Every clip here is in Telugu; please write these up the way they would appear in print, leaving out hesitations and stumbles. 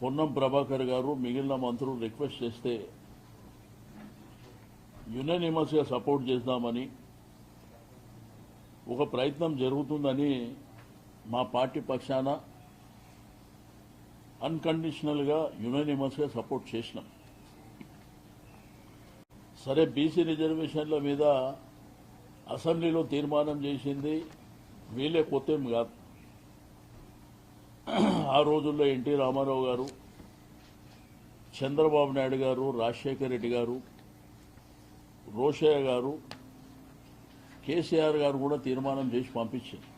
పొన్నం ప్రభాకర్ గారు మిగిలిన మంత్రులు రిక్వెస్ట్ చేస్తే యునానిమస్గా సపోర్ట్ చేద్దామని ఒక ప్రయత్నం జరుగుతుందని మా పార్టీ పక్షాన అన్కండిషనల్గా యునానిమస్గా సపోర్ట్ చేసినాం. సరే, బీసీ రిజర్వేషన్ల మీద అసెంబ్లీలో తీర్మానం చేసింది వీళ్ళే, కొత్తేం కాదు. ఆ రోజుల్లో ఎన్టీ రామారావు గారు, చంద్రబాబు నాయుడు గారు, రాజశేఖర రెడ్డి గారు, రోషయ్య గారు, కేసీఆర్ గారు కూడా తీర్మానం చేసి పంపించారు.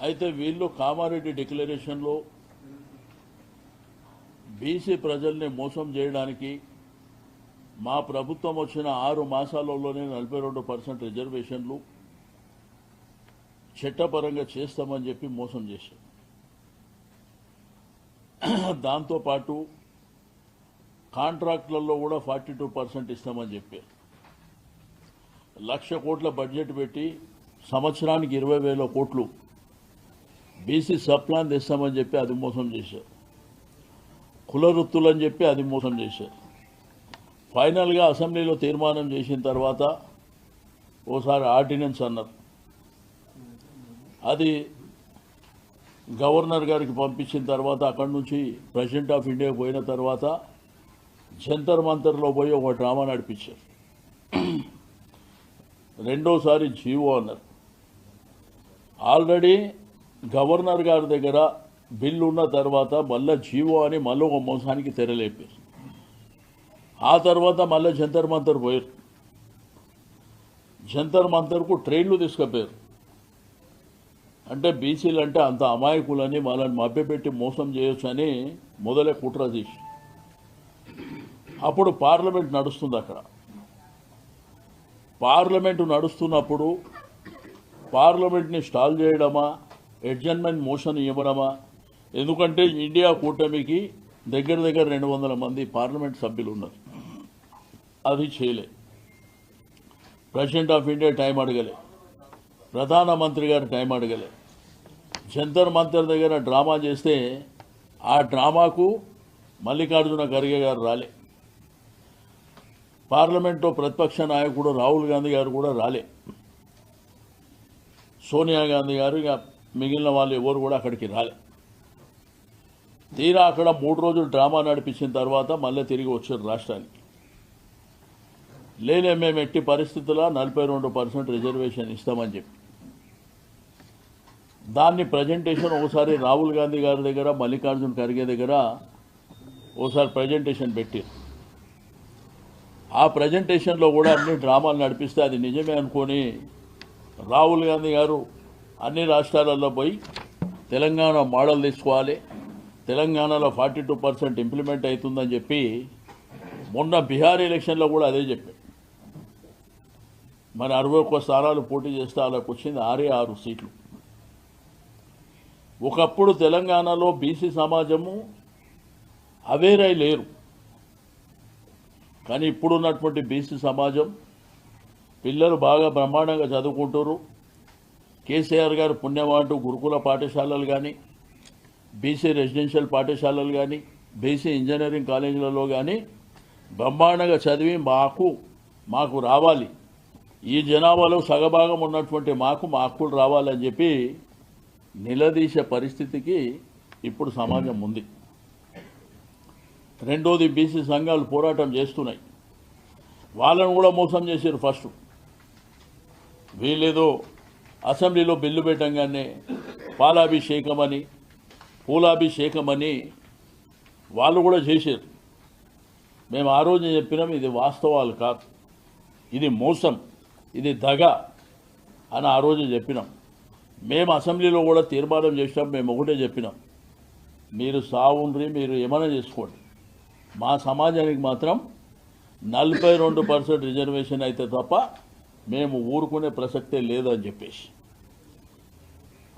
అయితే వీళ్ళు కామారెడ్డి డిక్లరేషన్లో బీసీ ప్రజల్ని మోసం చేయడానికి మా ప్రభుత్వం వచ్చిన 6 మాసాలలోనే 42% రిజర్వేషన్లు చట్టపరంగా చేస్తామని చెప్పి మోసం చేశారు. దాంతోపాటు కాంట్రాక్టులలో కూడా 42% ఇస్తామని చెప్పారు. 1,00,000 కోట్ల బడ్జెట్ పెట్టి సంవత్సరానికి 20,000 కోట్లు బీసీ సప్లాన్ తెస్తామని చెప్పి అది మోసం చేశారు. కుల వృత్తులని చెప్పి అది మోసం చేశారు. ఫైనల్గా అసెంబ్లీలో తీర్మానం చేసిన తర్వాత ఓసారి ఆర్డినెన్స్ అన్నారు. అది గవర్నర్ గారికి పంపించిన తర్వాత అక్కడి నుంచి ప్రెసిడెంట్ ఆఫ్ ఇండియా పోయిన తర్వాత జంతర్ మంతర్లో పోయి ఒక డ్రామా నడిపించారు. రెండోసారి జీవో అన్నారు. ఆల్రెడీ గవర్నర్ గారి దగ్గర బిల్లు ఉన్న తర్వాత మళ్ళీ జీవో అని మళ్ళీ ఒక మోసానికి తెరలేపారు. ఆ తర్వాత మళ్ళీ జంతర్ మంతర్ పోయారు. జంతర్ మంతర్కు ట్రైన్లు తీసుకుపోయారు. అంటే బీసీలు అంటే అంత అమాయకులని వాళ్ళని మభ్యపెట్టి మోసం చేయొచ్చు అని మొదలే కుట్ర తీసి అప్పుడు పార్లమెంట్ నడుస్తుంది. అక్కడ పార్లమెంటు నడుస్తున్నప్పుడు పార్లమెంట్ని స్టాల్ చేయడమా, అడ్జర్న్మెంట్ మోషన్ ఇవ్వడమా? ఎందుకంటే ఇండియా కూటమికి దగ్గర 200 మంది పార్లమెంట్ సభ్యులు ఉన్నారు. అది చేయలే. ప్రెసిడెంట్ ఆఫ్ ఇండియా టైం అడగలే, ప్రధానమంత్రి గారు టైం అడగలే. జంతర్ మంతర్ దగ్గర డ్రామా చేస్తే ఆ డ్రామాకు మల్లికార్జున ఖర్గే గారు రాలే. పార్లమెంట్లో ప్రతిపక్ష నాయకుడు రాహుల్ గాంధీ గారు కూడా రాలే. సోనియా గాంధీ గారు, ఇక మిగిలిన వాళ్ళు ఎవరు కూడా అక్కడికి రాలే. తీరా అక్కడ 3 రోజులు డ్రామా నడిపించిన తర్వాత మళ్ళీ తిరిగి వచ్చారు రాష్ట్రానికి. లేలే, మేము ఎట్టి పరిస్థితుల్లో 42% రిజర్వేషన్ ఇస్తామని చెప్పి దాన్ని ప్రజెంటేషన్ ఒకసారి రాహుల్ గాంధీ గారి దగ్గర, మల్లికార్జున ఖర్గే దగ్గర ఒకసారి ప్రజెంటేషన్ పెట్టారు. ఆ ప్రజెంటేషన్లో కూడా అన్ని డ్రామాలు నడిపిస్తే అది నిజమే అనుకొని రాహుల్ గాంధీ గారు అన్ని రాష్ట్రాలలో పోయి తెలంగాణ మోడల్ తీసుకోవాలి, తెలంగాణలో 42% ఇంప్లిమెంట్ అవుతుందని చెప్పి మొన్న బీహార్ ఎలక్షన్లో కూడా అదే చెప్పారు. మరి 61 స్థానాలు పోటీ చేస్తే వాళ్ళకు వచ్చింది 6 సీట్లు. ఒకప్పుడు తెలంగాణలో బీసీ సమాజము అవేరై లేరు. కానీ ఇప్పుడున్నటువంటి బీసీ సమాజం పిల్లలు బాగా బ్రహ్మాండంగా చదువుకుంటారు. కేసీఆర్ గారు పుణ్యమాంటూ గురుకుల పాఠశాలలు కానీ, బీసీ రెసిడెన్షియల్ పాఠశాలలు కానీ, బీసీ ఇంజనీరింగ్ కాలేజీలలో కానీ బ్రహ్మాండంగా చదివి మాకు రావాలి, ఈ జనాభాలో సగభాగం ఉన్నటువంటి మా హక్కులు రావాలని చెప్పి నిలదీసే పరిస్థితికి ఇప్పుడు సమాజం ఉంది. రెండోది, బీసీ సంఘాలు పోరాటం చేస్తున్నాయి. వాళ్ళను కూడా మోసం చేశారు. ఫస్ట్ వీళ్ళేదో అసెంబ్లీలో బిల్లు పెట్టంగానే పాలాభిషేకమని, పూలాభిషేకమని వాళ్ళు కూడా చేశారు. మేము ఆ రోజు చెప్పినాం, ఇది వాస్తవాలు కాదు, ఇది మోసం, ఇది దగ అని ఆ రోజు చెప్పినాం. మేము అసెంబ్లీలో కూడా తీర్మానం చేసినాం. మేము ఒకటే చెప్పినాం, మీరు సావుండ్రి, మీరు ఏమైనా చేసుకోండి, మా సమాజానికి మాత్రం 42% రిజర్వేషన్ అయితే తప్ప మేము ఊరుకునే ప్రసక్తే లేదని చెప్పేసి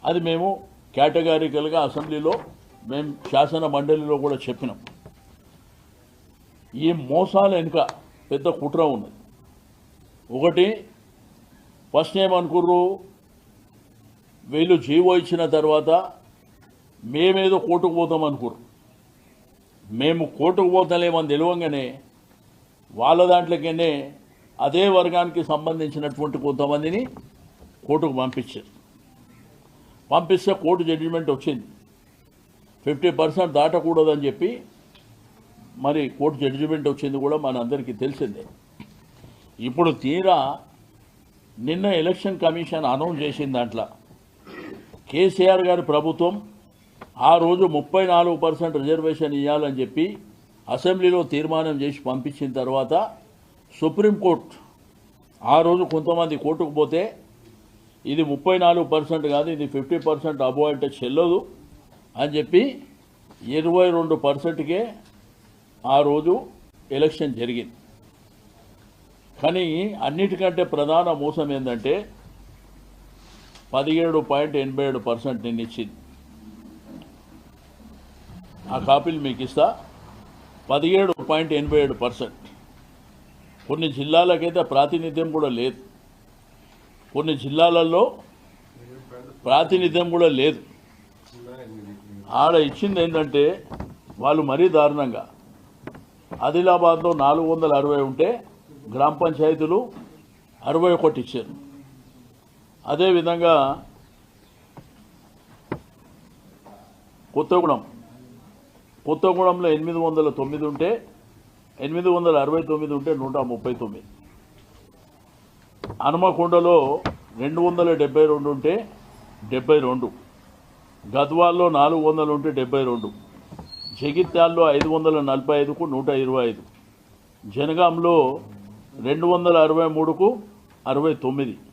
అది మేము కేటగారికల్గా అసెంబ్లీలో, మేము శాసన మండలిలో కూడా చెప్పినాం. ఈ మోసాల వెనుక పెద్ద కుట్ర ఉన్నది. ఒకటి, ఫస్ట్ ఏమనుకుర్రు, వీళ్ళు జీవో ఇచ్చిన తర్వాత మేమేదో కోర్టుకు పోతాం అనుకోరు. మేము కోర్టుకు పోతలేమని తెలియంగానే వాళ్ళ దాంట్లోకనే అదే వర్గానికి సంబంధించినటువంటి కొంతమందిని కోర్టుకు పంపించారు. పంపిస్తే కోర్టు జడ్జిమెంట్ వచ్చింది 50% దాటకూడదని చెప్పి. మరి కోర్టు జడ్జిమెంట్ వచ్చింది కూడా మనందరికీ తెలిసిందే. ఇప్పుడు తీరా నిన్న ఎలక్షన్ కమిషన్ అనౌన్స్ చేసిన దాంట్లో కేసీఆర్ గారి ప్రభుత్వం ఆ రోజు 34% రిజర్వేషన్ ఇవ్వాలని చెప్పి అసెంబ్లీలో తీర్మానం చేసి పంపించిన తర్వాత సుప్రీంకోర్టు ఆ రోజు కొంతమంది కోర్టుకు పోతే ఇది 34% కాదు, ఇది 50% అబోవ్ అంటే చెల్లదు అని చెప్పి 22%కే ఆ రోజు ఎలక్షన్ జరిగింది. కానీ అన్నిటికంటే ప్రధాన మోసం ఏంటంటే 17.87% నిన్న ఇచ్చింది. ఆ కాపీలు మీకు ఇస్తా. 17.87%. కొన్ని జిల్లాలకైతే ప్రాతినిధ్యం కూడా లేదు, కొన్ని జిల్లాలలో ప్రాతినిధ్యం కూడా లేదు. ఆడ ఇచ్చింది ఏంటంటే వాళ్ళు మరీ దారుణంగా ఆదిలాబాద్లో 460 ఉంటే గ్రామ పంచాయతీలు 61 ఇచ్చారు. అదేవిధంగా కొత్తగూడెంలో 809 ఉంటే 869 ఉంటే 139. హనుమకొండలో 272 ఉంటే 72. గద్వాల్లో 400 ఉంటే 72. జగిత్యాల్లో 545కు 125. జనగాంలో 263కు 69.